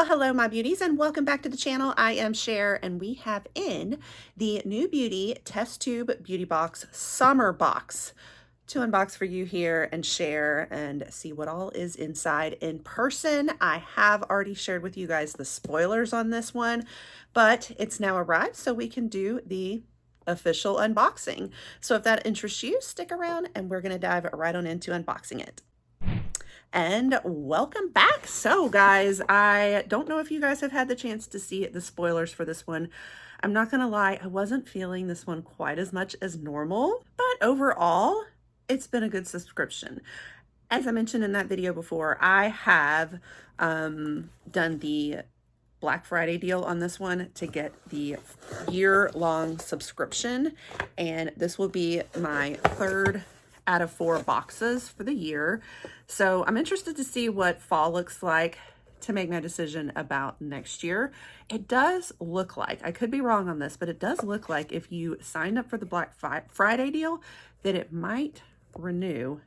Well, hello my beauties and welcome back to the channel. I am Cher and we have in the New Beauty Test Tube Beauty Box Summer Box to unbox for you here and share and see what all is inside in person. I have already shared with you guys the spoilers on this one, but it's now arrived so we can do the official unboxing. So if that interests you, stick around and we're going to dive right on into unboxing it. And welcome back. So guys, I don't know if you guys have had the chance to see the spoilers for this one. I'm not gonna lie, I wasn't feeling this one quite as much as normal, but overall, it's been a good subscription. As I mentioned in that video before, I have done the Black Friday deal on this one to get the year-long subscription, and this will be my third out of 4 boxes for the year. So I'm interested to see what fall looks like to make my decision about next year. It does look like, I could be wrong on this, but it does look like if you signed up for the Black Friday deal, that it might renew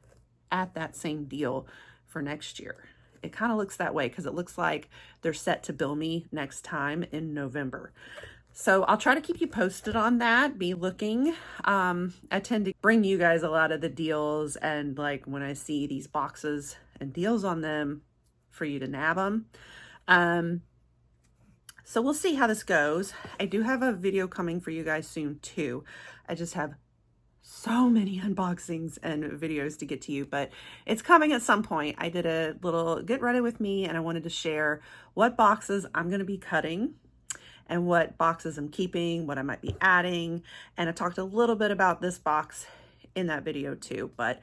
at that same deal for next year. It kind of looks that way because it looks like they're set to bill me next time in November. So I'll try to keep you posted on that. Be looking. I tend to bring you guys a lot of the deals, and like when I see these boxes and deals on them for you to nab them. So we'll see how this goes. I do have a video coming for you guys soon too. I just have so many unboxings and videos to get to you, but it's coming at some point. I did a little get ready with me and I wanted to share what boxes I'm going to be cutting and what boxes I'm keeping, what I might be adding. And I talked a little bit about this box in that video too, but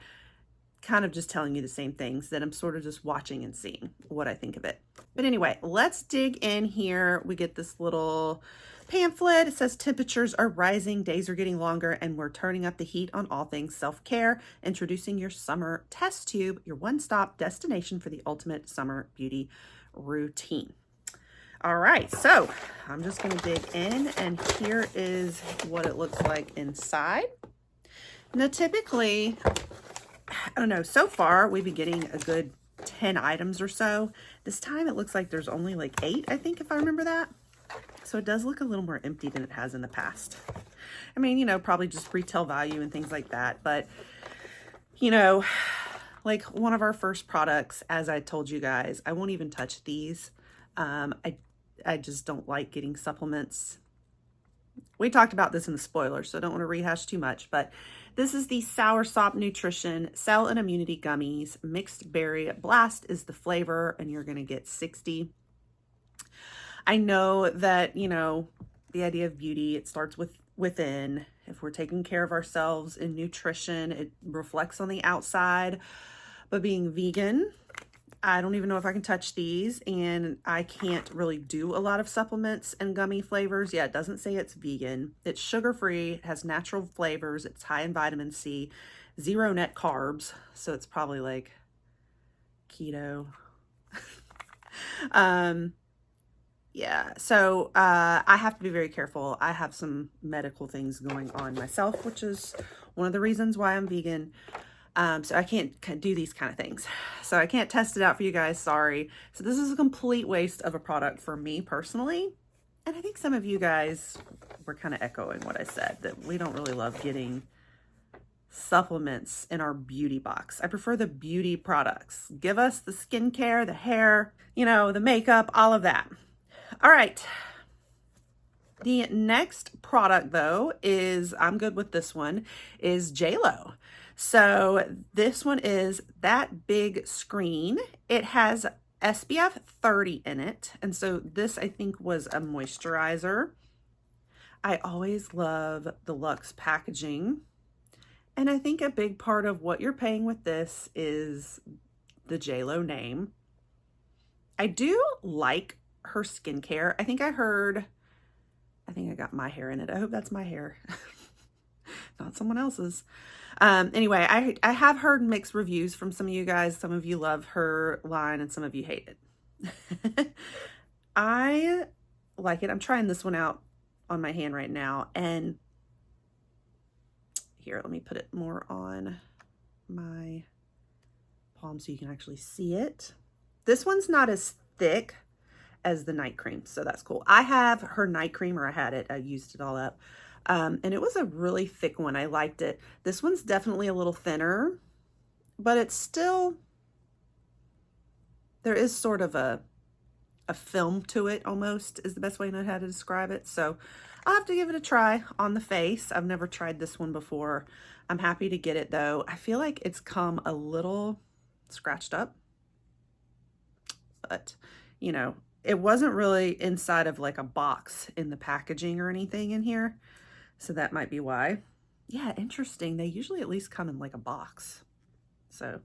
kind of just telling you the same things that I'm sort of just watching and seeing what I think of it. But anyway, let's dig in here. We get this little pamphlet. It says temperatures are rising, days are getting longer, and we're turning up the heat on all things self-care. Introducing your summer test tube, your one-stop destination for the ultimate summer beauty routine. All right, so I'm just gonna dig in, and here is what it looks like inside. Now, typically, I don't know, so far we've been getting a good 10 items or so. This time it looks like there's only like 8, I think, if I remember that. So it does look a little more empty than it has in the past. I mean, you know, probably just retail value and things like that. But, you know, like one of our first products, as I told you guys, I won't even touch these. I just don't like getting supplements. We talked about this in the spoilers, so I don't want to rehash too much, but this is the Soursop Nutrition Cell and Immunity Gummies. Mixed Berry Blast is the flavor, and you're going to get 60. I know that, you know, the idea of beauty, it starts within. If we're taking care of ourselves in nutrition, it reflects on the outside. But being vegan, I don't even know if I can touch these, and I can't really do a lot of supplements and gummy flavors. Yeah, it doesn't say it's vegan. It's sugar-free, it has natural flavors, it's high in vitamin C, 0 net carbs, so it's probably like keto. Yeah, so I have to be very careful. I have some medical things going on myself, which is one of the reasons why I'm vegan. So I can't do these kind of things. So I can't test it out for you guys, sorry. So this is a complete waste of a product for me personally. And I think some of you guys were kind of echoing what I said, that we don't really love getting supplements in our beauty box. I prefer the beauty products. Give us the skincare, the hair, you know, the makeup, all of that. All right. The next product though is, I'm good with this one, is JLo. So this one is that big screen. It has SPF 30 in it. And so this, I think, was a moisturizer. I always love the Luxe packaging. And I think a big part of what you're paying with this is the JLo name. I do like her skincare. I think I got my hair in it. I hope that's my hair, not someone else's. Anyway, I have heard mixed reviews from some of you guys. Some of you love her line and some of you hate it. I like it. I'm trying this one out on my hand right now. And here, let me put it more on my palm so you can actually see it. This one's not as thick as the night cream. So that's cool. I have her night cream, or I had it. I used it all up. And it was a really thick one. I liked it. This one's definitely a little thinner, but it's still, there is sort of a film to it, almost, is the best way I know how to describe it. So I'll have to give it a try on the face. I've never tried this one before. I'm happy to get it though. I feel like it's come a little scratched up, but you know, it wasn't really inside of like a box in the packaging or anything in here. So that might be why. Yeah, interesting. They usually at least come in like a box. So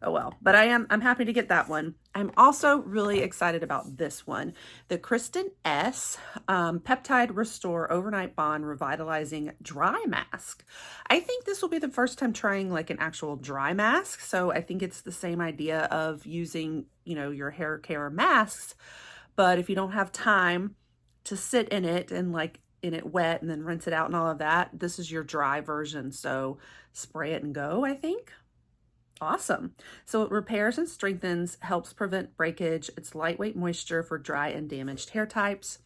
oh well, but I'm happy to get that one. I'm also really excited about this one, the Kristen S Peptide Restore Overnight Bond Revitalizing Dry Mask. I think this will be the first time trying like an actual dry mask. So I think it's the same idea of using, you know, your hair care masks, but if you don't have time to sit in it and like in it wet and then rinse it out and all of that, this is your dry version. So spray it and go, I think. Awesome. So it repairs and strengthens, helps prevent breakage. It's lightweight moisture for dry and damaged hair types.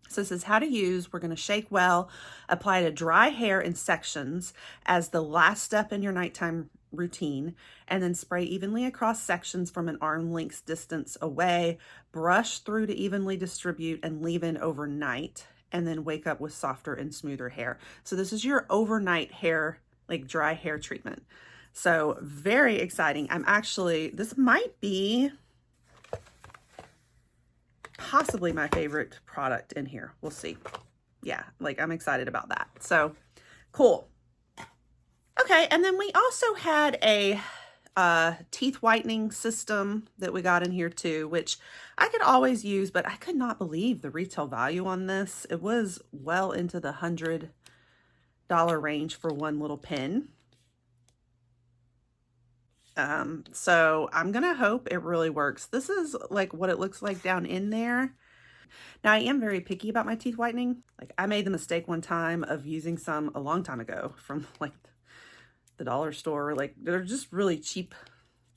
So this is how to use. We're going to shake well, apply to dry hair in sections as the last step in your nighttime routine, and then spray evenly across sections from an arm length distance away, brush through to evenly distribute and leave in overnight, and then wake up with softer and smoother hair. So this is your overnight hair, like dry hair treatment. So very exciting. This might be possibly my favorite product in here. We'll see. Yeah, like I'm excited about that. So cool. Okay, and then we also had a teeth whitening system that we got in here too, which I could always use, but I could not believe the retail value on this. It was well into the $100 range for one little pin. So I'm gonna hope it really works. This is like what it looks like down in there. Now I am very picky about my teeth whitening. Like I made the mistake one time of using some a long time ago from like the dollar store. Like they're just really cheap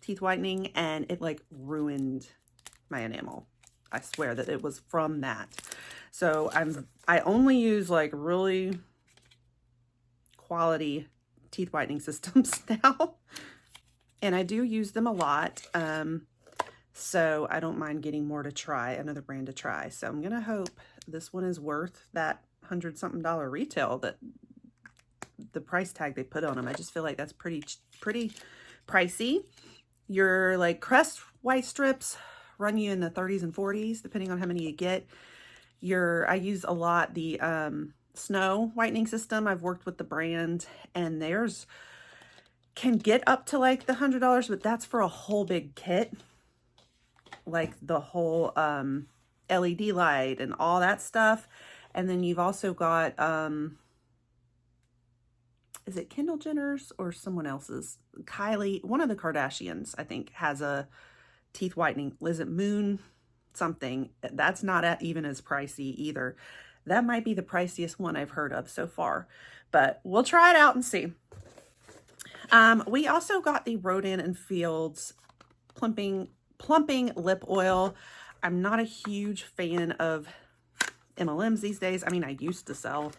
teeth whitening, and it like ruined my enamel. I swear that it was from that. So I only use like really quality teeth whitening systems now. And I do use them a lot, so I don't mind getting more to try, another brand to try. So I'm going to hope this one is worth that $100-something retail, that the price tag they put on them. I just feel like that's pretty pricey. Your like Crest white strips run you in the 30s and 40s, depending on how many you get. I use a lot the Snow whitening system. I've worked with the brand, and theirs can get up to like the $100, but that's for a whole big kit, like the whole LED light and all that stuff. And then you've also got is it Kendall Jenner's or someone else's? Kylie, one of the Kardashians, I think, has a teeth whitening. Is it Moon something? That's not even as pricey either. That might be the priciest one I've heard of so far, but we'll try it out and see. We also got the Rodan & Fields plumping lip oil. I'm not a huge fan of MLMs these days. I mean, I used to sell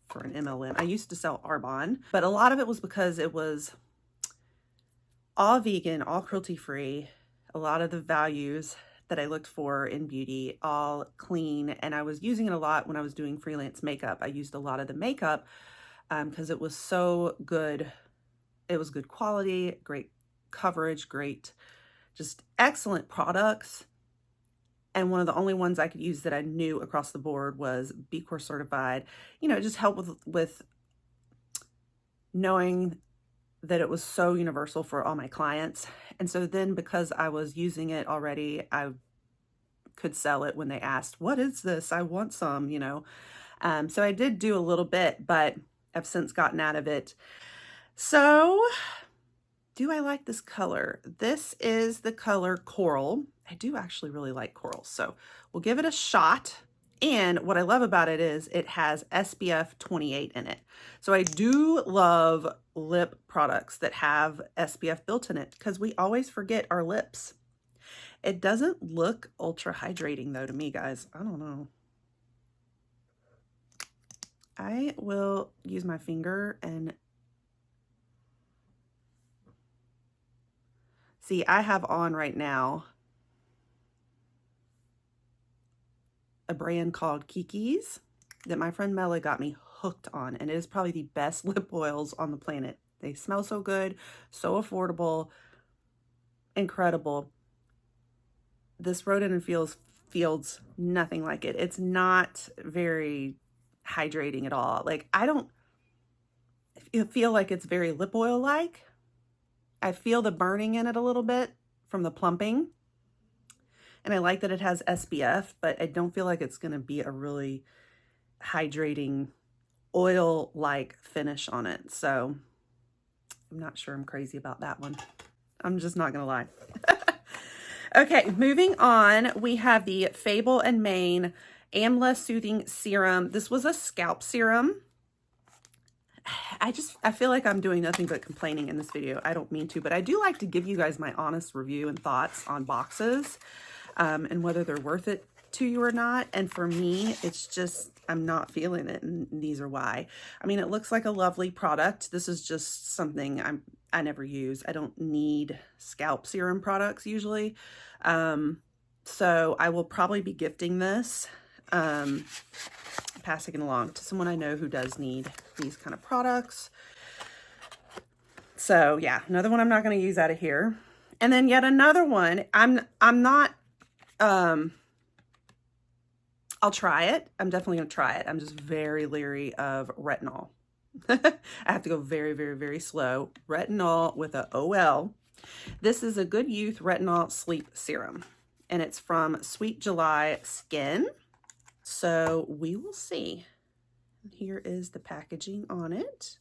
for an MLM. I used to sell Arbonne, but a lot of it was because it was all vegan, all cruelty-free. A lot of the values that I looked for in beauty, all clean, and I was using it a lot when I was doing freelance makeup. I used a lot of the makeup because it was so good. It was good quality, great coverage, great, just excellent products. And one of the only ones I could use that I knew across the board was B Corp certified. You know, it just helped with knowing that it was so universal for all my clients. And so then because I was using it already, I could sell it when they asked, what is this? I want some, you know. So I did do a little bit, but I've since gotten out of it. So do I like this color? This is the color Coral. I do actually really like coral, so we'll give it a shot. And what I love about it is it has SPF 28 in it. So I do love lip products that have SPF built in it because we always forget our lips. It doesn't look ultra hydrating though to me, guys. I don't know. I will use my finger and see, I have on right now a brand called Kiki's that my friend Mela got me hooked on, and it is probably the best lip oils on the planet. They smell so good, so affordable, incredible. This Rhododendron feels nothing like it. It's not very hydrating at all. Like, I don't feel like it's very lip oil like. I feel the burning in it a little bit from the plumping. And I like that it has SPF, but I don't feel like it's going to be a really hydrating oil-like finish on it. So I'm not sure I'm crazy about that one. I'm just not going to lie. Okay, moving on, we have the Fable and Mane Amla Soothing Serum. This was a scalp serum. I feel like I'm doing nothing but complaining in this video. I don't mean to, but I do like to give you guys my honest review and thoughts on boxes and whether they're worth it to you or not. And for me, it's just, I'm not feeling it, and these are why. I mean, it looks like a lovely product. This is just something I never use. I don't need scalp serum products usually. So I will probably be gifting this, passing it along to someone I know who does need these kind of products. So yeah, another one I'm not going to use out of here. And then yet another one, I'm not, I'll try it. I'm definitely going to try it. I'm just very leery of retinol. I have to go very, very, very slow. Retinol with a OL. This is a Good Youth Retinol Sleep Serum, and it's from Sweet July Skin. So we will see. Here is the packaging on it.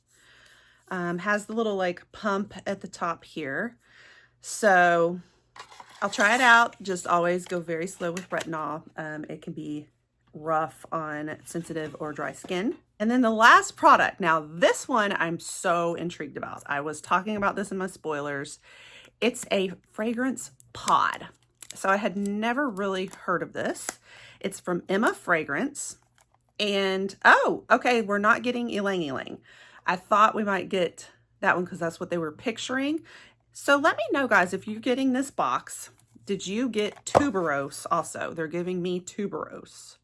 Has the little like pump at the top here. So I'll try it out. Just always go very slow with retinol. It can be rough on sensitive or dry skin. And then the last product. Now this one I'm so intrigued about. I was talking about this in my spoilers. It's a fragrance pod. So I had never really heard of this. It's from Emma Fragrance. And, oh, okay, we're not getting Ylang Ylang. I thought we might get that one because that's what they were picturing. So let me know, guys, if you're getting this box, did you get tuberose also? They're giving me tuberose.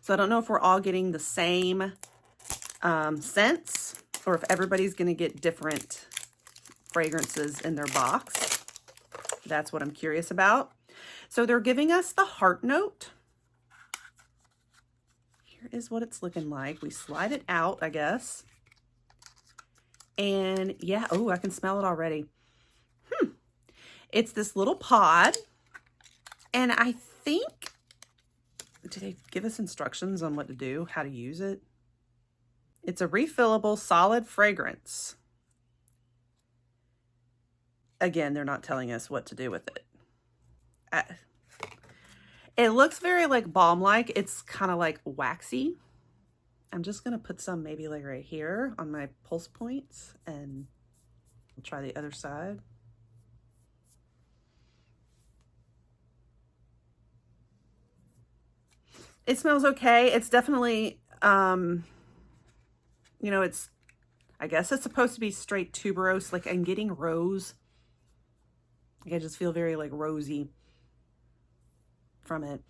So I don't know if we're all getting the same scents or if everybody's going to get different fragrances in their box. That's what I'm curious about. So they're giving us the heart note. Here is what it's looking like. We slide it out, I guess. And yeah, oh, I can smell it already. It's this little pod. And I think, did they give us instructions on what to do, how to use it? It's a refillable solid fragrance. Again, they're not telling us what to do with it. It looks very like balm-like. It's kind of like waxy. I'm just going to put some maybe like right here on my pulse points, and I'll try the other side. It smells okay. It's definitely, you know, it's, I guess it's supposed to be straight tuberose. Like I'm getting rose. Like I just feel very like rosy from it,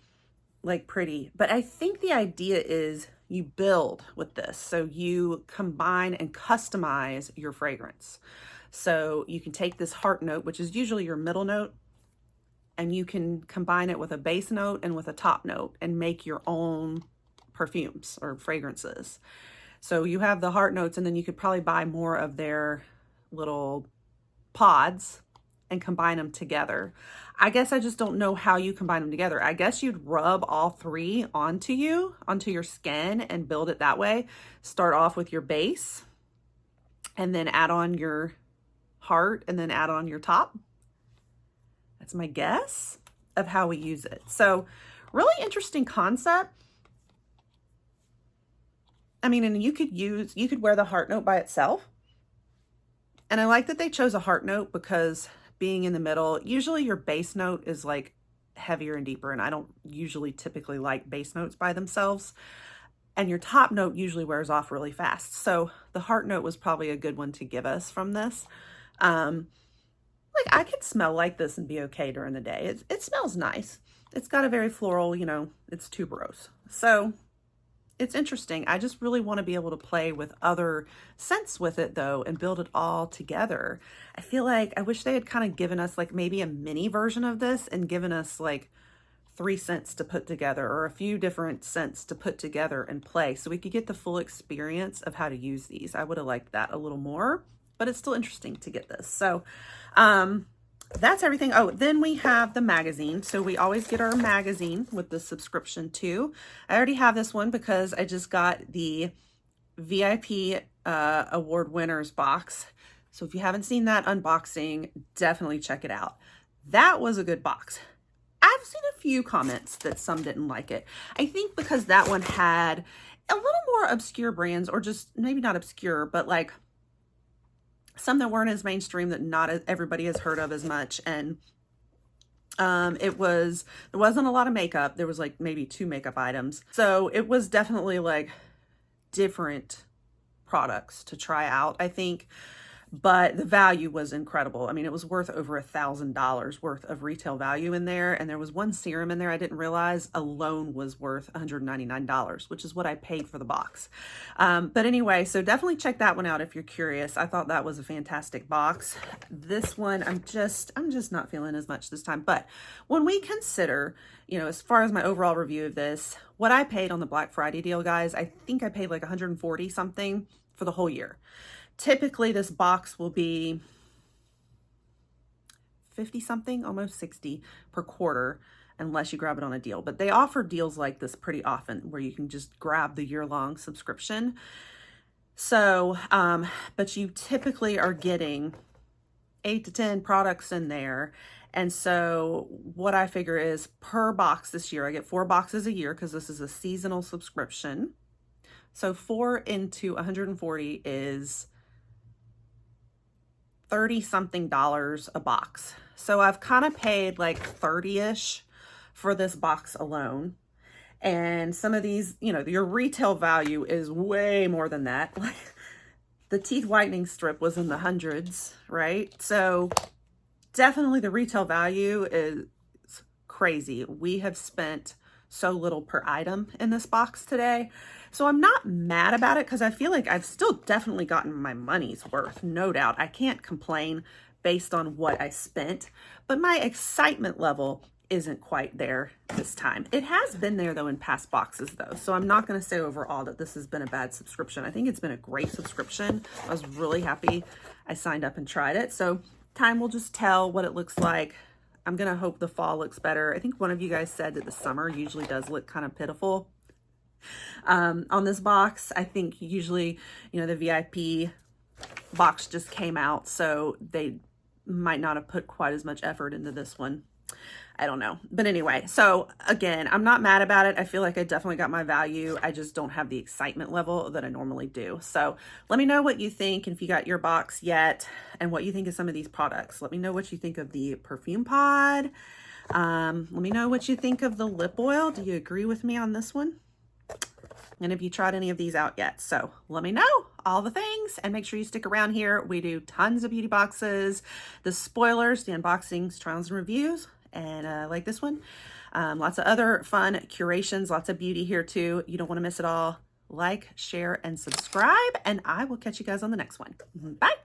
like pretty. But I think the idea is you build with this. So you combine and customize your fragrance. So you can take this heart note, which is usually your middle note, and you can combine it with a base note and with a top note and make your own perfumes or fragrances. So you have the heart notes, and then you could probably buy more of their little pods and combine them together. I guess I just don't know how you combine them together. I guess you'd rub all three onto your skin and build it that way. Start off with your base and then add on your heart and then add on your top. That's my guess of how we use it. So really interesting concept. I mean, and you could wear the heart note by itself. And I like that they chose a heart note because being in the middle, usually your base note is like heavier and deeper, and I don't usually typically like base notes by themselves. And your top note usually wears off really fast. So the heart note was probably a good one to give us from this. Like I could smell like this and be okay during the day. It smells nice. It's got a very floral, you know, it's tuberose. So it's interesting. I just really want to be able to play with other scents with it though and build it all together. I feel like I wish they had kind of given us like maybe a mini version of this and given us like 3 scents to put together or a few different scents to put together and play so we could get the full experience of how to use these. I would have liked that a little more, but it's still interesting to get this. So that's everything. Oh, then we have the magazine. So we always get our magazine with the subscription too. I already have this one because I just got the VIP award winners box. So if you haven't seen that unboxing, definitely check it out. That was a good box. I've seen a few comments that some didn't like it. I think because that one had a little more obscure brands, or just maybe not obscure, but like some that weren't as mainstream, that not everybody has heard of as much. And there wasn't a lot of makeup. There was like maybe 2 makeup items. So it was definitely like different products to try out, I think. But the value was incredible. I mean, it was worth over $1,000 worth of retail value in there. And there was one serum in there I didn't realize alone was worth $199, which is what I paid for the box. But anyway, so definitely check that one out if you're curious. I thought that was a fantastic box. This one, I'm just not feeling as much this time. But when we consider, you know, as far as my overall review of this, what I paid on the Black Friday deal, guys, I think I paid like 140 something for the whole year. Typically this box will be 50 something, almost 60 per quarter, unless you grab it on a deal. But they offer deals like this pretty often where you can just grab the year-long subscription. So, but you typically are getting 8 to 10 products in there. And so what I figure is per box this year, I get 4 boxes a year because this is a seasonal subscription. So 4 into 140 is $30 something a box. So I've kind of paid like 30-ish for this box alone. And some of these, you know, your retail value is way more than that. Like the teeth whitening strip was in the hundreds, right? So definitely the retail value is crazy. We have spent so little per item in this box today. So I'm not mad about it because I feel like I've still definitely gotten my money's worth, no doubt. I can't complain based on what I spent, but my excitement level isn't quite there this time. It has been there though in past boxes though. So I'm not going to say overall that this has been a bad subscription. I think it's been a great subscription. I was really happy I signed up and tried it. So time will just tell what it looks like. I'm going to hope the fall looks better. I think one of you guys said that the summer usually does look kind of pitiful. On this box, I think usually, you know, the VIP box just came out, so they might not have put quite as much effort into this one. I don't know. But anyway, so again, I'm not mad about it. I feel like I definitely got my value. I just don't have the excitement level that I normally do. So let me know what you think, and if you got your box yet, and what you think of some of these products. Let me know what you think of the perfume pod. Let me know what you think of the lip oil. Do you agree with me on this one? And if you tried any of these out yet. So let me know all the things, and make sure you stick around here. We do tons of beauty boxes, the spoilers, the unboxings, trials, and reviews, and like this one. Lots of other fun curations, lots of beauty here too. You don't want to miss it all. Like, share, and subscribe, and I will catch you guys on the next one. Bye.